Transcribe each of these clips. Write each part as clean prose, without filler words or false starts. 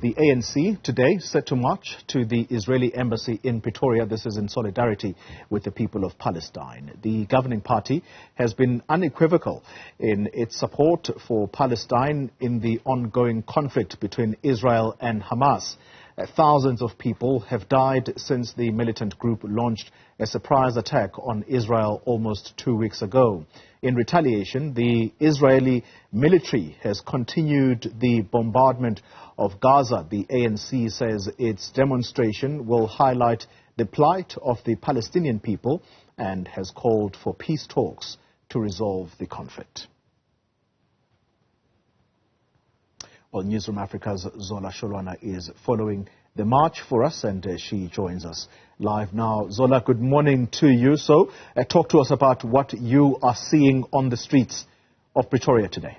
The ANC today set to march to the Israeli embassy in Pretoria. This is in solidarity with the people of Palestine. The governing party has been unequivocal in its support for Palestine in the ongoing conflict between Israel and Hamas. Thousands of people have died since the militant group launched a surprise attack on Israel almost 2 weeks ago. In retaliation, the Israeli military has continued the bombardment of Gaza. The ANC says its demonstration will highlight the plight of the Palestinian people and has called for peace talks to resolve the conflict. Well, Newzroom Afrika's Zola Sholwana is following the march for us, and she joins us live now. Zola, good morning to you. So, talk to us about what you are seeing on the streets of Pretoria today.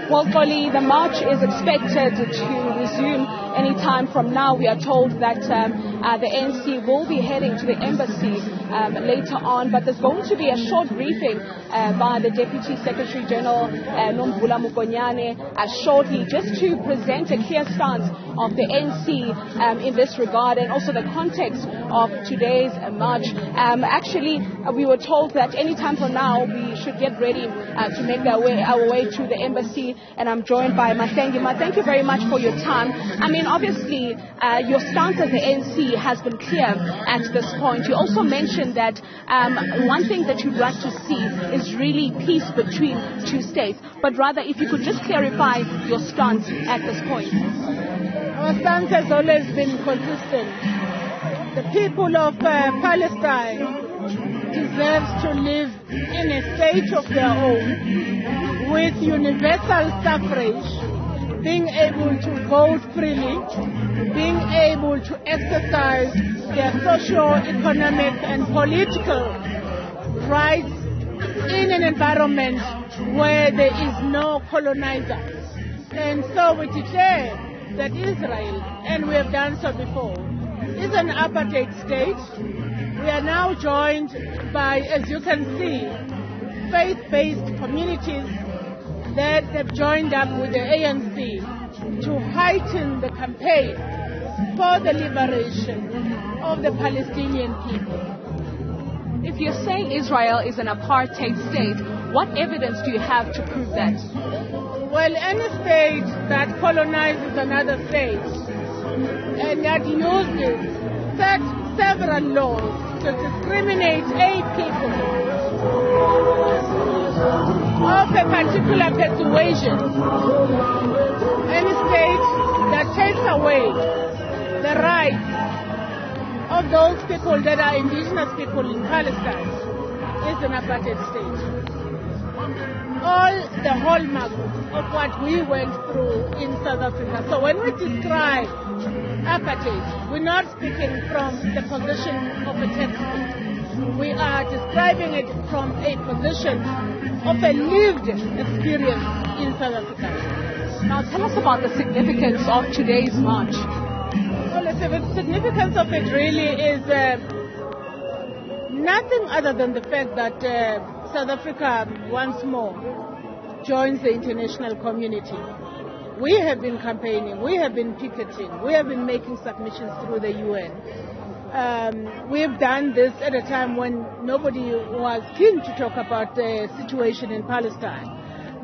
Well, Polly, the march is expected to resume any time from now. We are told that the ANC will be heading to the embassy later on, but there's going to be a short briefing by the Deputy Secretary General Newzroom shortly, just to present a clear stance of the ANC in this regard, and also the context of today's march. Actually, we were told that any time from now we should get ready to make our way to the embassy. And I'm joined by Mahlengi. Thank you very much for your time. I mean, obviously, your stance as the ANC has been clear at this point. You also mentioned that one thing that you'd like to see is really peace between two states. But rather, if you could just clarify your stance at this point. Our stance has always been consistent. The people of Palestine deserves to live in a state of their own, with universal suffrage, being able to vote freely, being able to exercise their social, economic and political rights in an environment where there is no colonizer. And so we declare that Israel, and we have done so before, is an apartheid state. We are now joined by, as you can see, faith-based communities that have joined up with the ANC to heighten the campaign for the liberation of the Palestinian people. If you're saying Israel is an apartheid state, what evidence do you have to prove that? Well, any state that colonizes another state and that uses several laws to discriminate a people of a particular persuasion, any state that takes away the rights of those people that are indigenous people in Palestine is an apartheid state. All the hallmarks of what we went through in South Africa. So when we describe apartheid, we're not speaking from the position of a textbook. We are describing it from a position of a lived experience in South Africa. Now tell us about the significance of today's march. Well, the significance of it really is nothing other than the fact that South Africa once more joins the international community. We have been campaigning, we have been picketing, we have been making submissions through the UN. We have done this at a time when nobody was keen to talk about the situation in Palestine,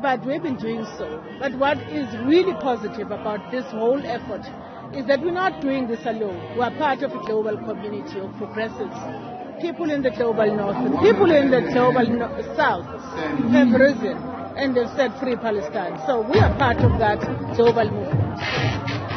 but we've been doing so. But what is really positive about this whole effort is that we're not doing this alone. We're part of a global community of progressives. People in the global north and people in the global south have risen and they've set free Palestine. So we are part of that global movement.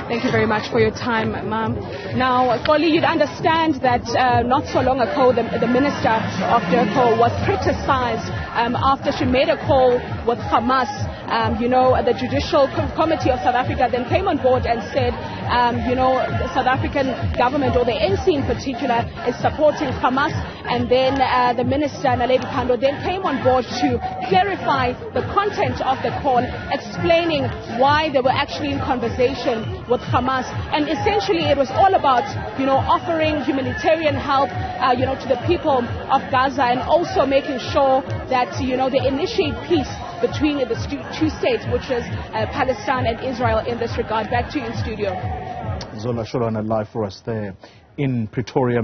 Thank you very much for your time, ma'am. Now, Polly, you'd understand that not so long ago, the Minister of DIRCO was criticized after she made a call with Hamas. The Judicial Committee of South Africa then came on board and said, the South African government, or the ANC in particular, is supporting Hamas. And then the Minister, Naledi Pandor, then came on board to clarify the content of the call, explaining why they were actually in conversation with Hamas. And essentially it was all about, offering humanitarian help, to the people of Gaza, and also making sure that, they initiate peace between the two states, which is Palestine and Israel in this regard. Back to you in studio. Zola, Sholwana live for us there in Pretoria.